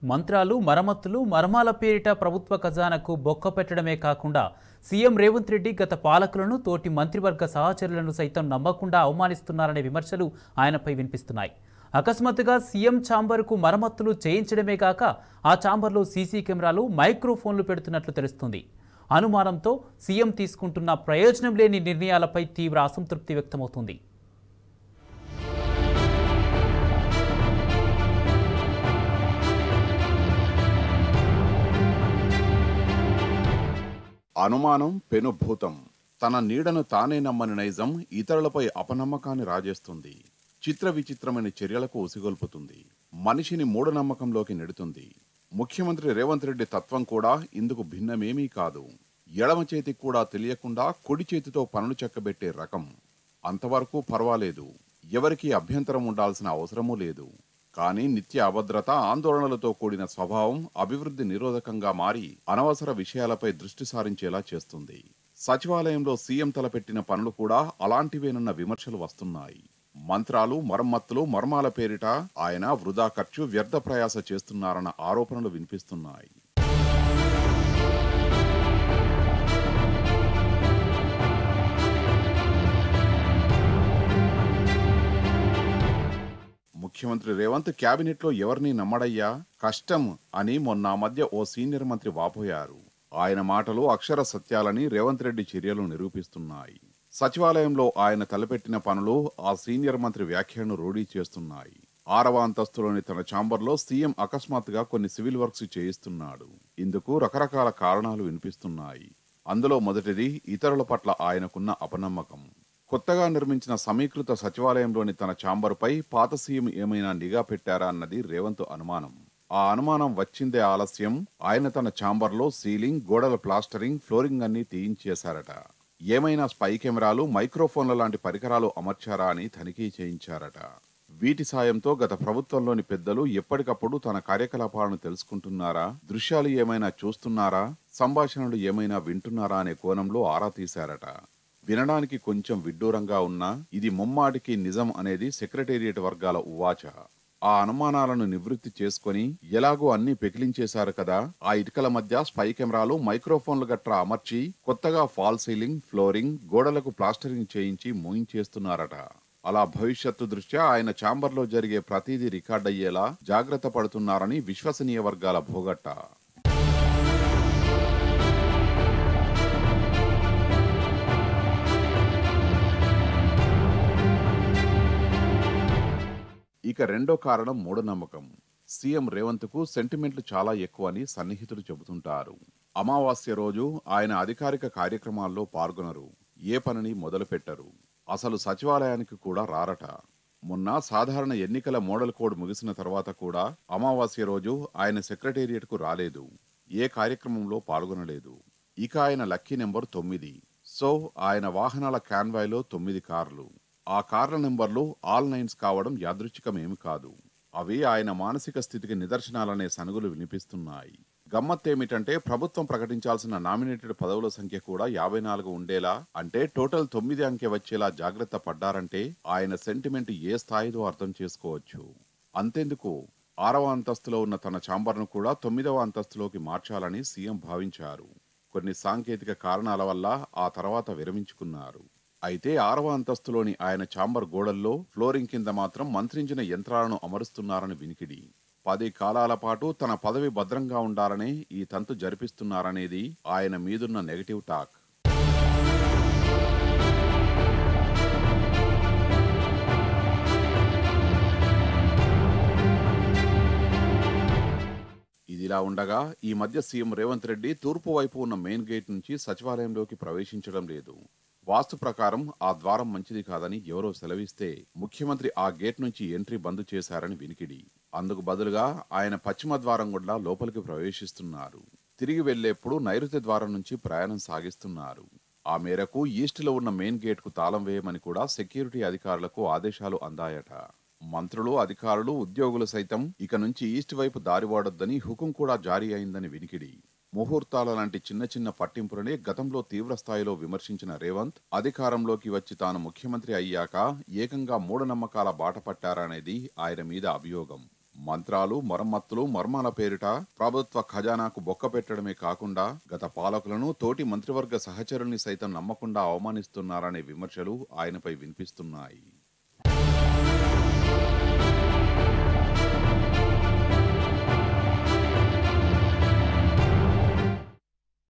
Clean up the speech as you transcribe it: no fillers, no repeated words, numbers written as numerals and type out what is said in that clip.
మంత్రాలు, మరమ్మతులు, మర్మాల పేరిట ప్రభుత్వ ఖజానాకు బొక్క పెట్టడమే కాకుండా సీఎం రేవంత్ రెడ్డి గత పాలకులను, తోటి మంత్రివర్గ సహచరులను సైతం నమ్మకుండా అవమానిస్తున్నారనే విమర్శలు ఆయనపై వినిపిస్తున్నాయి. అకస్మాత్తుగా సీఎం ఛాంబర్కు మరమ్మతులు చేయించడమే కాక ఆ ఛాంబర్లో సీసీ కెమెరాలు, మైక్రోఫోన్లు పెడుతున్నట్లు తెలుస్తుంది. అనుమానంతో సీఎం తీసుకుంటున్న ప్రయోజనం లేని నిర్ణయాలపై తీవ్ర అసంతృప్తి వ్యక్తమవుతుంది. అనుమానం పెనుభూతం. తన నీడను తానే నమ్మని నైజం ఇతరులపై అపనమ్మకాన్ని రాజేస్తుంది. చిత్ర విచిత్రమైన చర్యలకు ఉసిగొల్పుతుంది. మనిషిని మూఢనమ్మకంలోకి నెడుతుంది. ముఖ్యమంత్రి రేవంత్ రెడ్డి తత్వం కూడా ఇందుకు భిన్నమేమీ కాదు. ఎడమ చేతికి కూడా తెలియకుండా కుడి చేతితో పనులు చెక్కబెట్టే రకం. అంతవరకు పర్వాలేదు, ఎవరికీ అభ్యంతరం ఉండాల్సిన అవసరమూ లేదు. కానీ నిత్య అభద్రత, ఆందోళనలతో కూడిన స్వభావం అభివృద్ధి నిరోధకంగా మారి అనవసర విషయాలపై దృష్టి సారించేలా చేస్తుంది. సచివాలయంలో సీఎం తలపెట్టిన పనులు కూడా అలాంటివేనన్న విమర్శలు వస్తున్నాయి. మంత్రాలు, మరమ్మతులు, మర్మాల పేరిట ఆయన వృధా ఖర్చు, వ్యర్థ ప్రయాస చేస్తున్నారన్న ఆరోపణలు వినిపిస్తున్నాయి. ముఖ్యమంత్రి రేవంత్ క్యాబినెట్లో ఎవరిని నమ్మడయ్యా, కష్టం అని మొన్న మధ్య ఓ సీనియర్ మంత్రి వాపోయారు. ఆయన మాటలు అక్షర సత్యాలని రేవంత్ రెడ్డి చర్యలు నిరూపిస్తున్నాయి. సచివాలయంలో ఆయన తలపెట్టిన పనులు ఆ సీనియర్ మంత్రి వ్యాఖ్యలను రూఢీ చేస్తున్నాయి. 6వ అంతస్తులోని తన ఛాంబర్లో సీఎం అకస్మాత్తుగా కొన్ని సివిల్ వర్క్స్ చేయిస్తున్నాడు. ఇందుకు రకరకాల కారణాలు వినిపిస్తున్నాయి. అందులో మొదటిది ఇతరుల పట్ల ఆయనకున్న అపనమ్మకం. కొత్తగా నిర్మించిన సమీకృత సచివాలయంలోని తన ఛాంబర్పై పాత సీఎం ఏమైనా నిఘా పెట్టారా అన్నది రేవంత్ అనుమానం. ఆ అనుమానం వచ్చిందే ఆలస్యం. ఆయన తన ఛాంబర్లో సీలింగ్, గోడల ప్లాస్టరింగ్, ఫ్లోరింగ్ అన్ని తీయించేశారట. ఏమైనా స్పై కెమెరాలు, మైక్రోఫోన్ల లాంటి పరికరాలు అమర్చారా అని తనిఖీ చేయించారట. వీటి సాయంతో గత ప్రభుత్వంలోని పెద్దలు ఎప్పటికప్పుడు తన కార్యకలాపాలను తెలుసుకుంటున్నారా, దృశ్యాలు ఏమైనా చూస్తున్నారా, సంభాషణలు ఏమైనా వింటున్నారా అనే కోణంలో ఆరా తీశారట. వినడానికి కొంచెం విడ్డూరంగా ఉన్నా ఇది ముమ్మాటికి నిజం అనేది సెక్రటేరియట్ వర్గాల ఉవాచ. ఆ అనుమానాలను నివృత్తి చేసుకుని ఎలాగో అన్ని పెకిలించేశారు కదా, ఆ ఇటుకల మధ్య స్పై కెమెరాలు, మైక్రోఫోన్లు గట్రా అమర్చి కొత్తగా ఫాల్ సీలింగ్, ఫ్లోరింగ్, గోడలకు ప్లాస్టరింగ్ చేయించి మూయించేస్తున్నారట. అలా భవిష్యత్తు దృష్ట్యా ఆయన ఛాంబర్లో జరిగే ప్రతిదీ రికార్డయ్యేలా జాగ్రత్త పడుతున్నారని విశ్వసనీయ వర్గాల భోగట్ట. ఇక రెండో కారణం మూఢనమ్మకం. సీఎం రేవంత్ కు సెంటిమెంట్లు చాలా ఎక్కువ అని సన్నిహితులు చెబుతుంటారు. అమావాస్య రోజు ఆయన అధికారిక కార్యక్రమాల్లో పాల్గొనరు, ఏ పనిని మొదలు పెట్టరు, అసలు సచివాలయానికి కూడా రారట. మొన్న సాధారణ ఎన్నికల మోడల్ కోడ్ ముగిసిన తర్వాత కూడా అమావాస్య రోజు ఆయన సెక్రటేరియట్ కు రాలేదు, ఏ కార్యక్రమంలో పాల్గొనలేదు. ఇక ఆయన లక్కీ నెంబర్ 9. సో ఆయన వాహనాల కాన్వాయ్లో 9 కార్లు. ఆ కార్ల నెంబర్లు ఆల్ 9s కావడం యాదృచ్ఛికమేమి కాదు. అవి ఆయన మానసిక స్థితికి నిదర్శనాలనే సనుగులు వినిపిస్తున్నాయి. గమ్మత్తేమిటంటే ప్రభుత్వం ప్రకటించాల్సిన నామినేటెడ్ పదవుల సంఖ్య కూడా 54 ఉండేలా, అంటే టోటల్ 9 అంకె వచ్చేలా జాగ్రత్త పడ్డారంటే ఆయన సెంటిమెంట్ ఏ స్థాయిదో అర్థం చేసుకోవచ్చు. అంతెందుకు, 6వ అంతస్తులో ఉన్న తన ఛాంబర్ను కూడా 9వ అంతస్తులోకి మార్చాలని సీఎం భావించారు. కొన్ని సాంకేతిక కారణాల వల్ల ఆ తర్వాత విరమించుకున్నారు. అయితే 6వ అంతస్తులోని ఆయన ఛాంబర్ గోడల్లో, ఫ్లోరింగ్ కింద మాత్రం మంత్రించిన యంత్రాలను అమరుస్తున్నారని వినికిడి. 10 కాలాల పాటు తన పదవి భద్రంగా ఉండాలనే ఈ తంతు జరిపిస్తున్నారనేది ఆయన మీదున్న నెగటివ్ టాక్. ఇదిలా ఉండగా ఈ మధ్య సీఎం రేవంత్ రెడ్డి తూర్పు వైపు ఉన్న మెయిన్ గేట్ నుంచి సచివాలయంలోకి ప్రవేశించడం లేదు. వాస్తు ప్రకారం ఆ ద్వారం మంచిది కాదని ఎవరో సెలవిస్తే ముఖ్యమంత్రి ఆ గేట్ నుంచి ఎంట్రీ బంద్ చేశారని వినికిడి. అందుకు బదులుగా ఆయన పశ్చిమ ద్వారం గుండా లోపలికి ప్రవేశిస్తున్నారు. తిరిగి వెళ్లేప్పుడు నైరుతి ద్వారం నుంచి ప్రయాణం సాగిస్తున్నారు. ఆ మేరకు ఈస్ట్లో ఉన్న మెయిన్ గేట్ కు తాళం వేయమని కూడా సెక్యూరిటీ అధికారులకు ఆదేశాలు అందాయట. మంత్రులు, అధికారులు, ఉద్యోగులు సైతం ఇక నుంచి ఈస్ట్ వైపు దారి వాడొద్దని హుకుం కూడా జారీ అయిందని వినికిడి. ముహూర్తాల లాంటి చిన్న చిన్న పట్టింపులనే గతంలో తీవ్ర స్థాయిలో విమర్శించిన రేవంత్ అధికారంలోకి వచ్చి తాను ముఖ్యమంత్రి అయ్యాక ఏకంగా మూఢనమ్మకాల బాట పట్టారనేది ఆయన మీద అభియోగం. మంత్రాలు, మరమ్మత్తులు, మర్మాల పేరిట ప్రభుత్వ ఖజానాకు బొక్క పెట్టడమే కాకుండా గత పాలకులను, తోటి మంత్రివర్గ సహచరుల్ని సైతం నమ్మకుండా అవమానిస్తున్నారనే విమర్శలు ఆయనపై వినిపిస్తున్నాయి.